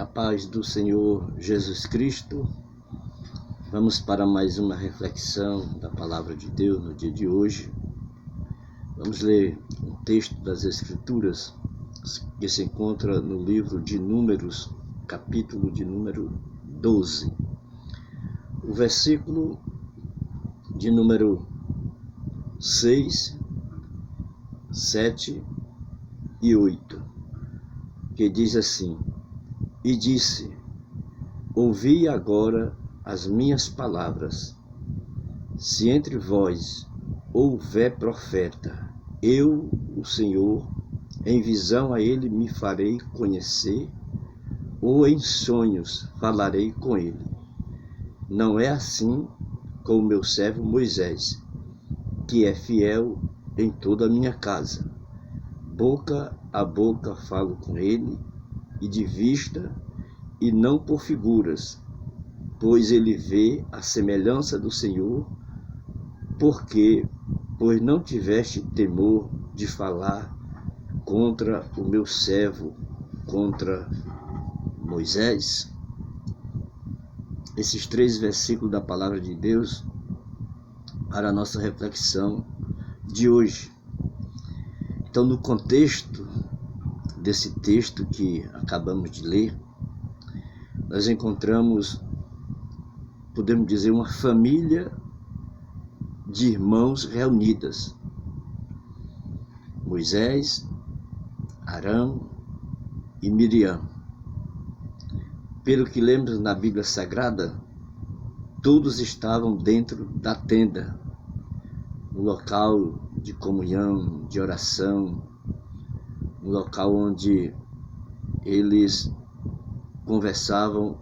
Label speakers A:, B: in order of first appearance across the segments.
A: A paz do Senhor Jesus Cristo. Vamos para mais uma reflexão da Palavra de Deus no dia de hoje. Vamos ler um texto das Escrituras que se encontra no livro de Números, capítulo de número 12. O versículo de número 6, 7 e 8, que diz assim: E disse: Ouvi agora as minhas palavras. Se entre vós houver profeta, eu, o Senhor, em visão a ele me farei conhecer, ou em sonhos falarei com ele. Não é assim com o meu servo Moisés, que é fiel em toda a minha casa. Boca a boca falo com ele, e de vista, e não por figuras, pois ele vê a semelhança do Senhor, pois não tiveste temor de falar contra o meu servo, contra Moisés. Esses 3 versículos da palavra de Deus para a nossa reflexão de hoje. Então, no contexto desse texto que acabamos de ler, nós encontramos, podemos dizer, uma família de irmãos reunidas. Moisés, Arão e Miriam. Pelo que lemos na Bíblia Sagrada, todos estavam dentro da tenda, no local de comunhão, de oração, no local onde eles conversavam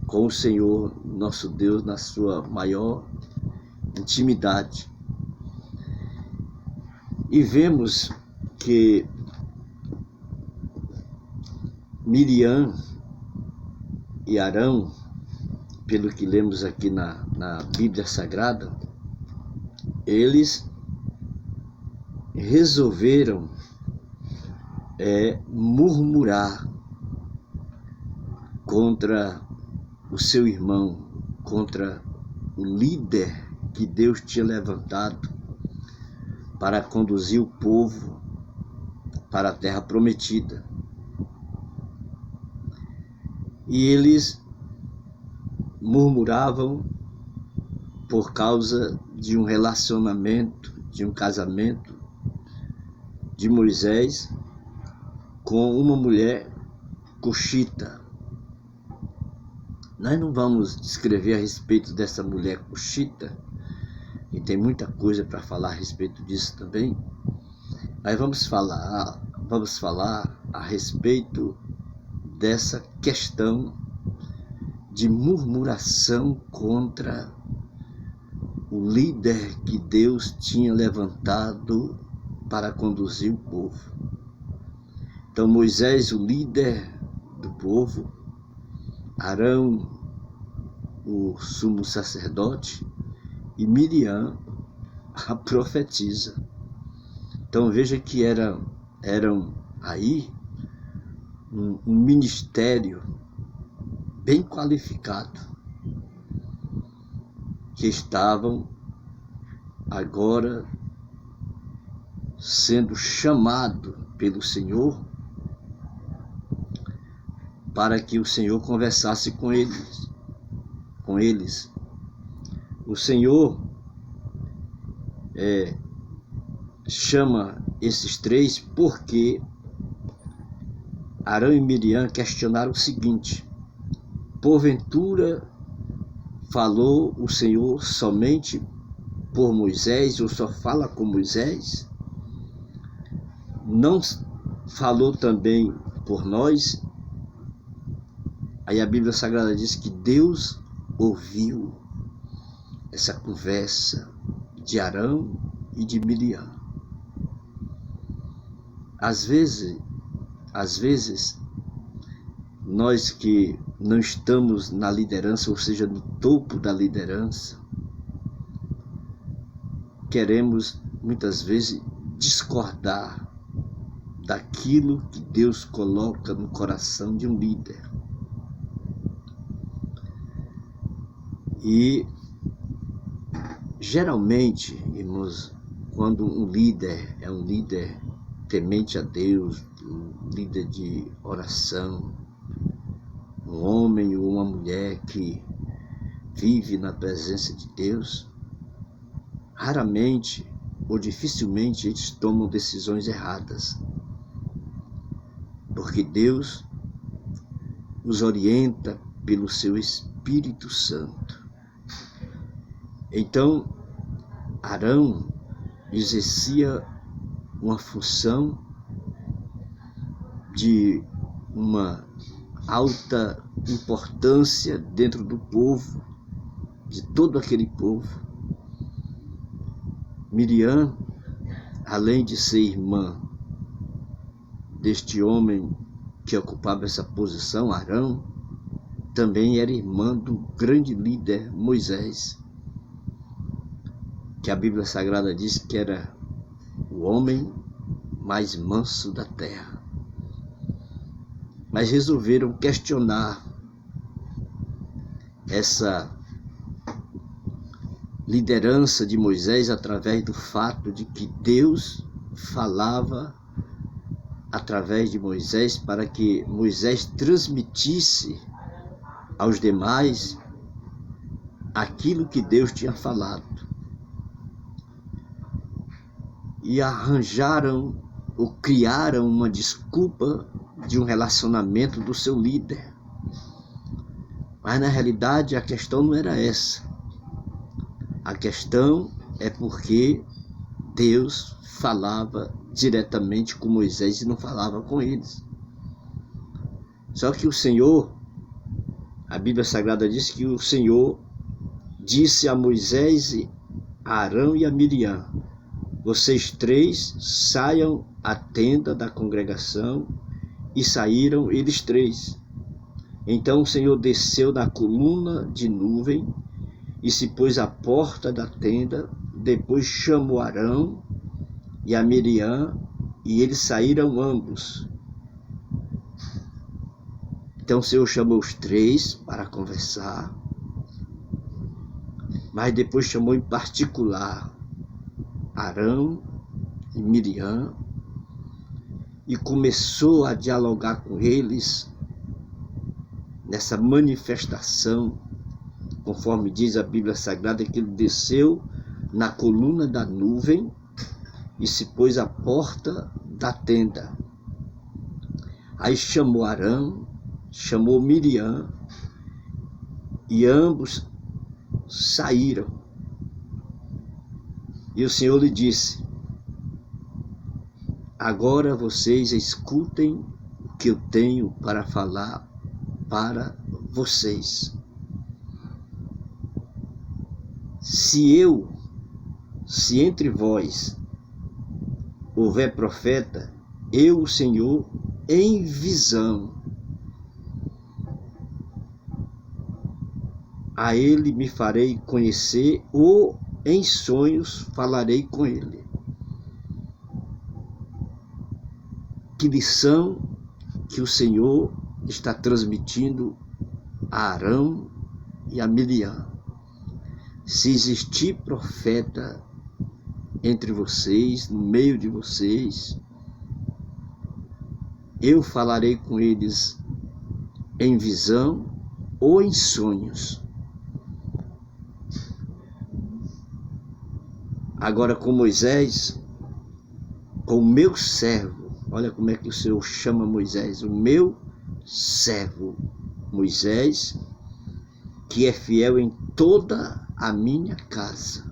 A: com o Senhor, nosso Deus, na sua maior intimidade. E vemos que Miriam e Arão, pelo que lemos aqui na Bíblia Sagrada, eles resolveram murmurar contra o seu irmão, contra o líder que Deus tinha levantado para conduzir o povo para a terra prometida. E eles murmuravam por causa de um relacionamento, de um casamento de Moisés com uma mulher cuxita. Nós não vamos descrever a respeito dessa mulher cuxita, e tem muita coisa para falar a respeito disso também, mas vamos falar a respeito dessa questão de murmuração contra o líder que Deus tinha levantado para conduzir o povo. Então Moisés, o líder do povo, Arão, o sumo sacerdote, e Miriam, a profetisa. Então veja que eram aí um ministério bem qualificado, que estavam agora sendo chamado pelo Senhor para que o Senhor conversasse com eles. O Senhor chama esses 3 porque Arão e Miriam questionaram o seguinte: porventura falou o Senhor somente por Moisés, ou só fala com Moisés? Não falou também por nós? Aí a Bíblia Sagrada diz que Deus ouviu essa conversa de Arão e de Miriam. Às vezes, nós que não estamos na liderança, ou seja, no topo da liderança, queremos muitas vezes discordar daquilo que Deus coloca no coração de um líder. E geralmente, irmãos, quando um líder é um líder temente a Deus, um líder de oração, um homem ou uma mulher que vive na presença de Deus, raramente ou dificilmente eles tomam decisões erradas, porque Deus os orienta pelo seu Espírito Santo. Então, Arão exercia uma função de uma alta importância dentro do povo, de todo aquele povo. Miriam, além de ser irmã deste homem que ocupava essa posição, Arão, também era irmã do grande líder Moisés, que a Bíblia Sagrada diz que era o homem mais manso da terra. Mas resolveram questionar essa liderança de Moisés através do fato de que Deus falava através de Moisés para que Moisés transmitisse aos demais aquilo que Deus tinha falado. E arranjaram ou criaram uma desculpa de um relacionamento do seu líder. Mas na realidade a questão não era essa. A questão é porque Deus falava diretamente com Moisés e não falava com eles. Só que o Senhor, a Bíblia Sagrada diz que o Senhor disse a Moisés, a Arão e a Miriam: vocês três saiam à tenda da congregação. E saíram eles três. Então o Senhor desceu na coluna de nuvem e se pôs à porta da tenda. Depois chamou Arão e a Miriam, e eles saíram ambos. Então o Senhor chamou os três para conversar, mas depois chamou em particular Arão e Miriam e começou a dialogar com eles nessa manifestação, conforme diz a Bíblia Sagrada, que ele desceu na coluna da nuvem e se pôs à porta da tenda. Aí chamou Arão, chamou Miriam, e ambos saíram. E o Senhor lhe disse: agora vocês escutem o que eu tenho para falar para vocês. Se entre vós houver profeta, eu, o Senhor, em visão, a ele me farei conhecer, ou em sonhos falarei com ele. Que lição que o Senhor está transmitindo a Arão e a Miriam. Se existir profeta entre vocês, no meio de vocês, eu falarei com eles em visão ou em sonhos. Agora com Moisés, com o meu servo, olha como é que o Senhor chama Moisés, o meu servo Moisés, que é fiel em toda a minha casa.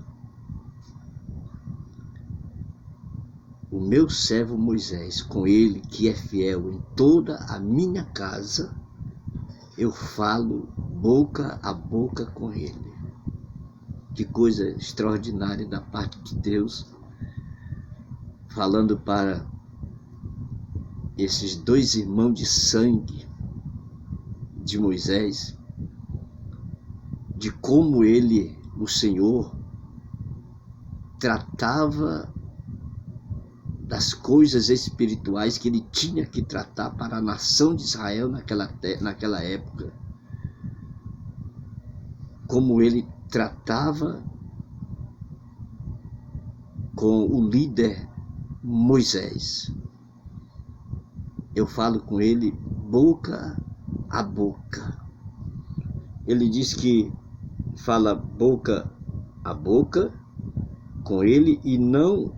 A: O meu servo Moisés, com ele que é fiel em toda a minha casa, eu falo boca a boca com ele. Que coisa extraordinária da parte de Deus, falando para esses dois irmãos de sangue de Moisés, de como ele, o Senhor, tratava das coisas espirituais que ele tinha que tratar para a nação de Israel naquela época. como ele tratava com o líder Moisés. Eu falo com ele boca a boca. Ele diz que fala boca a boca com ele e não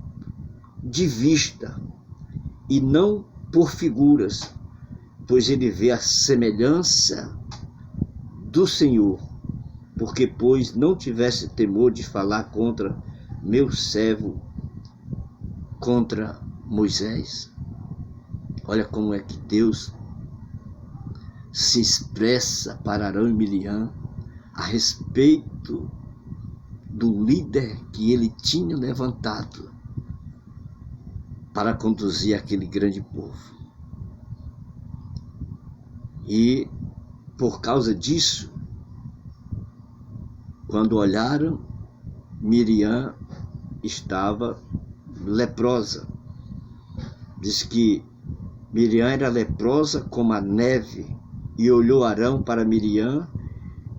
A: de vista, e não por figuras, pois ele vê a semelhança do Senhor, porque pois não tivesse temor de falar contra meu servo, contra Moisés. Olha como é que Deus se expressa para Arão e Miriam a respeito do líder que ele tinha levantado para conduzir aquele grande povo. E por causa disso, quando olharam, Miriam estava leprosa. Diz que Miriam era leprosa como a neve, e olhou Arão para Miriam,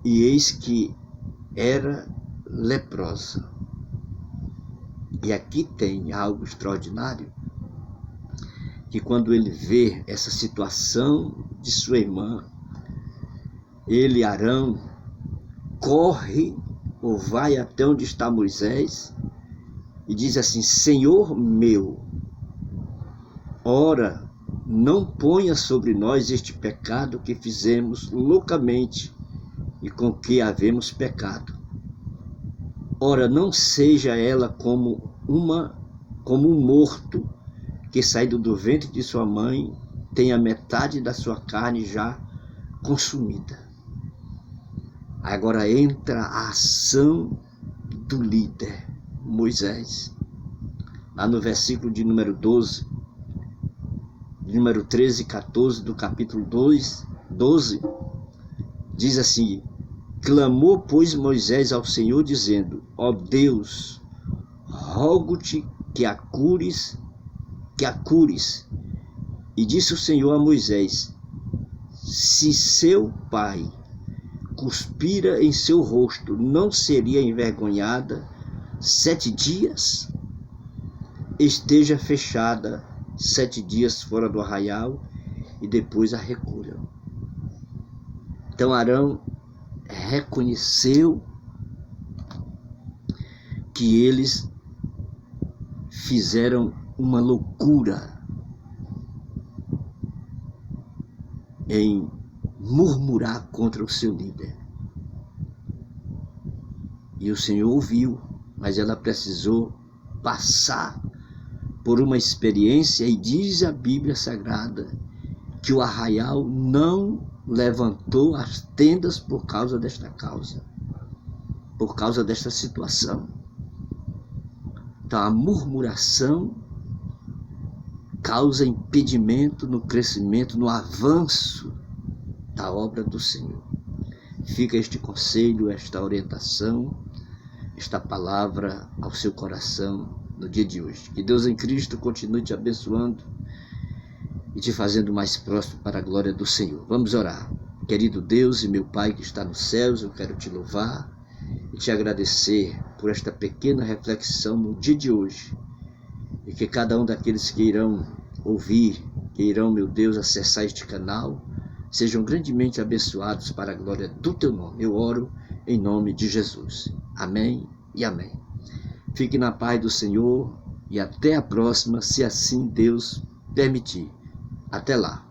A: e eis que era leprosa. E aqui tem algo extraordinário, que quando ele vê essa situação de sua irmã, ele, Arão, corre ou vai até onde está Moisés e diz assim: Senhor meu, ora, não ponha sobre nós este pecado que fizemos loucamente e com que havemos pecado. Ora, não seja ela como um morto que saído do ventre de sua mãe tem a metade da sua carne já consumida. Agora entra a ação do líder Moisés. Lá no versículo de número 12, de número 13 e 14 do capítulo 12, diz assim: Clamou, pois, Moisés ao Senhor, dizendo: Ó Deus, rogo-te que a cures. E disse o Senhor a Moisés: Se seu pai cuspira em seu rosto, não seria envergonhada 7 dias? Esteja fechada 7 dias fora do arraial e depois a recolham. Então Arão reconheceu que eles fizeram uma loucura em murmurar contra o seu líder. E o Senhor ouviu, mas ela precisou passar por uma experiência, e diz a Bíblia Sagrada que o arraial não levantou as tendas por causa desta causa, por causa desta situação. Então a murmuração causa impedimento no crescimento, no avanço da obra do Senhor. Fica este conselho, esta orientação, esta palavra ao seu coração no dia de hoje. Que Deus em Cristo continue te abençoando e te fazendo mais próximo para a glória do Senhor. Vamos orar. Querido Deus e meu Pai que está nos céus, eu quero te louvar e te agradecer por esta pequena reflexão no dia de hoje. E que cada um daqueles que irão ouvir, que irão, meu Deus, acessar este canal, sejam grandemente abençoados para a glória do teu nome. Eu oro em nome de Jesus. Amém e amém. Fique na paz do Senhor e até a próxima, se assim Deus permitir. Até lá.